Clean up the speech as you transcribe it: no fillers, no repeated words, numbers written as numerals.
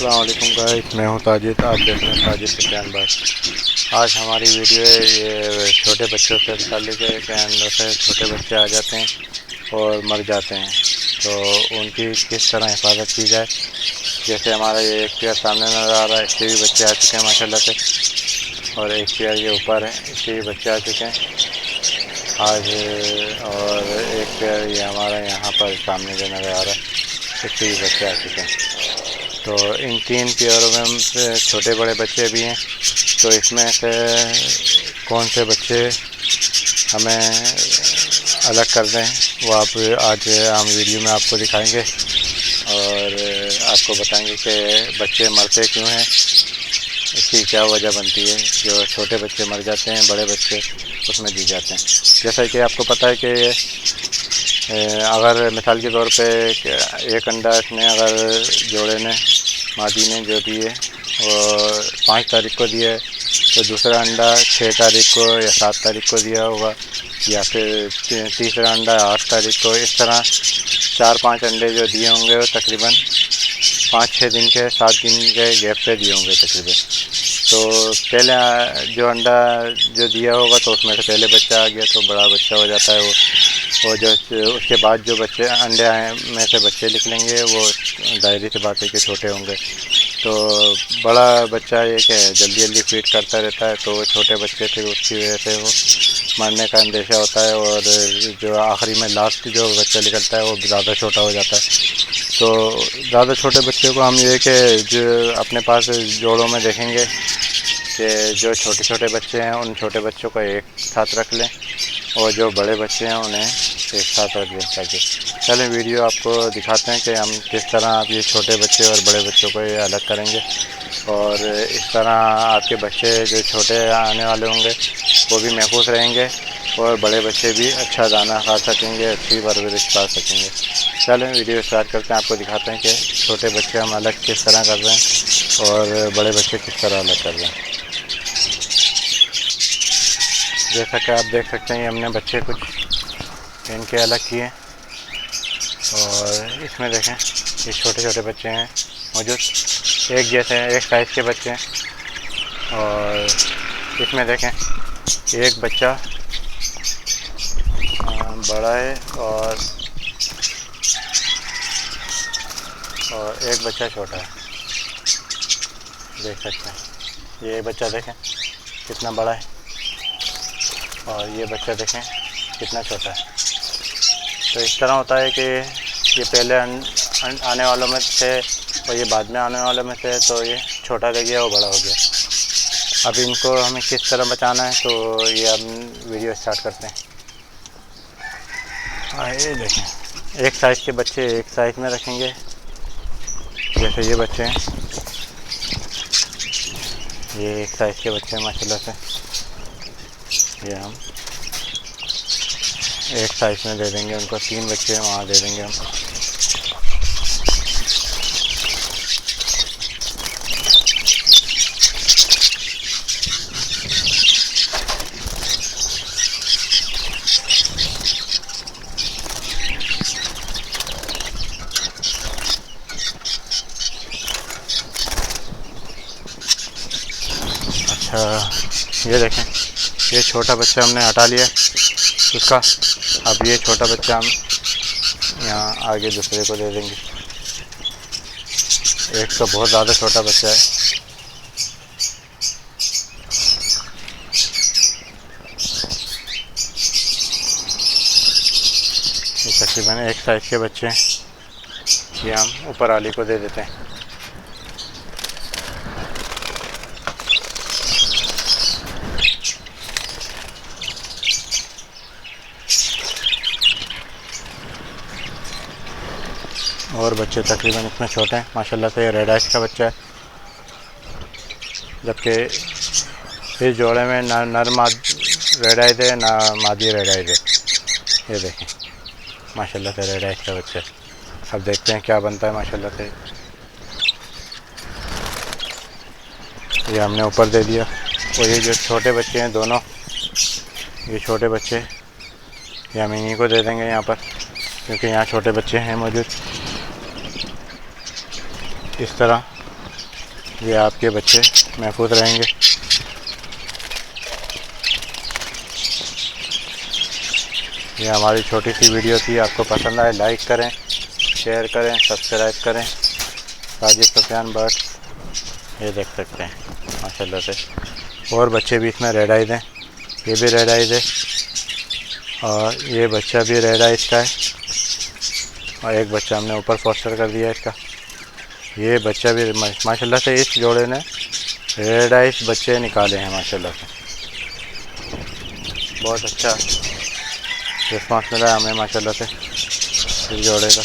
अस्सलाम वालेकुम गाइस, मैं हूं ताजिद। आप देख रहे हैं ताजिद सुफियान बात। आज हमारी वीडियो है ये छोटे बच्चों से मुताल्लिक़ है कि अंदर से छोटे बच्चे आ जाते हैं और मर जाते हैं, तो उनकी किस तरह हिफाजत की जाए। जैसे हमारा ये एक पेयर सामने नज़र आ रहा है, इसके भी बच्चे आ चुके हैं माशाल्लाह से, और एक पेयर ये ऊपर है, इसके भी बच्चे आ चुके हैं आज। और एक पेयर ये हमारा यहाँ पर सामने जो नज़र आ रहा है, इसके भी बच्चे आ चुके हैं। तो इन 3 पेयरों में छोटे बड़े बच्चे भी हैं, तो इसमें से कौन से बच्चे हमें अलग कर दें वो आप आज हम वीडियो में आपको दिखाएंगे और आपको बताएंगे कि बच्चे मरते क्यों हैं, इसकी क्या वजह बनती है। जो छोटे बच्चे मर जाते हैं, बड़े बच्चे उसमें दी जाते हैं। जैसा कि आपको पता है कि अगर मिसाल के तौर पे एक अंडा इसने अगर जोड़े ने मादी ने जो दिए और 5 तारीख को दिया है, तो दूसरा अंडा 6 तारीख को या 7 तारीख को दिया होगा, या फिर तीसरा अंडा 8 तारीख को। इस तरह 4-5 अंडे जो दिए होंगे वो तकरीबन 5-6 दिन के 7 दिन के गैप पे दिए होंगे तकरीबन। तो पहले जो अंडा जो दिया होगा तो उसमें से पहले बच्चा आ गया तो बड़ा बच्चा हो जाता है वो, और जो उसके बाद जो बच्चे अंडे आए में से बच्चे निकलेंगे वो दायरे से बात है कि छोटे होंगे। तो बड़ा बच्चा ये कि जल्दी जल्दी फीड करता रहता है, तो छोटे बच्चे फिर उसकी वजह से वो मरने का अंदेशा होता है, और जो आखिरी में लास्ट जो बच्चा निकलता है वो ज़्यादा छोटा हो जाता है। तो ज़्यादा छोटे बच्चे को हम ये कि जो अपने पास जोड़ों में देखेंगे कि जो छोटे छोटे बच्चे हैं उन छोटे बच्चों को एक साथ रख लें, और जो बड़े बच्चे हैं उन्हें एक साथ रख लें। ताकि चलें वीडियो आपको दिखाते हैं कि हम किस तरह आप ये छोटे बच्चे और बड़े बच्चों को ये अलग करेंगे, और इस तरह आपके बच्चे जो छोटे आने वाले होंगे वो भी महफूज रहेंगे, और बड़े बच्चे भी अच्छा दाना खा सकेंगे, अच्छी परवरिश पा सकेंगे। चलें वीडियो स्टार्ट करते हैं, आपको दिखाते हैं कि छोटे बच्चे हम अलग किस तरह कर रहे हैं और बड़े बच्चे किस तरह अलग कर रहे हैं। जैसा कि आप देख सकते हैं हमने बच्चे कुछ इनके अलग किए, और इसमें देखें ये छोटे छोटे बच्चे हैं मौजूद, एक जैसे हैं, एक साइज़ के बच्चे हैं। और इसमें देखें एक बच्चा बड़ा है और एक बच्चा छोटा है, देख सकते हैं। ये बच्चा देखें कितना बड़ा है और ये बच्चा देखें कितना छोटा है। तो इस तरह होता है कि ये पहले आने वालों में थे और ये बाद में आने वालों में थे, तो ये छोटा रह गया और बड़ा हो गया। अब इनको हमें किस तरह बचाना है, तो ये हम वीडियो स्टार्ट करते हैं। ये देखें एक साइज़ के बच्चे एक साइज़ में रखेंगे, जैसे ये बच्चे हैं, ये एक साइज़ के बच्चे हैं माशाल्लाह से। ये हम एक साइज़ में दे देंगे उनको, 3 बच्चे वहाँ दे देंगे हम। अच्छा ये देखें ये छोटा बच्चा हमने हटा लिया उसका। अब ये छोटा बच्चा हम यहाँ आगे दूसरे को दे देंगे। एक तो बहुत ज़्यादा छोटा बच्चा है, ये तकरीबन एक साइज़ के बच्चे हैं, ये हम ऊपर वाली को दे देते हैं। और बच्चे तकरीबन इतने छोटे हैं माशाल्लाह से। रेड आइस का बच्चा है, जबकि इस जोड़े में ना नर रेड आइस है ना मादी रेड आइस है। ये देखें माशाल्लाह से रेड आइस का बच्चा है। अब देखते हैं क्या बनता है माशाल्लाह से। ये हमने ऊपर दे दिया, और ये जो छोटे बच्चे हैं दोनों, ये छोटे बच्चे ये हम इन्हीं को दे देंगे यहाँ पर, क्योंकि यहाँ छोटे बच्चे हैं मौजूद। इस तरह ये आपके बच्चे महफूज रहेंगे। ये हमारी छोटी सी वीडियो थी, आपको पसंद आए लाइक करें, शेयर करें, सब्सक्राइब करें। साजिद सुफियान बर्ड ये देख सकते हैं माशाल्लाह से। और बच्चे भी इसमें रेड आइज हैं, ये भी रेड आइज है और ये बच्चा भी रेड आइज का है और एक बच्चा हमने ऊपर फोस्टर कर दिया इसका। ये बच्चा भी माशाल्लाह से इस जोड़े ने रेड आइज बच्चे निकाले हैं माशाल्लाह से। बहुत अच्छा रिस्पॉन्स मिला है हमें माशाल्लाह से इस जोड़े का।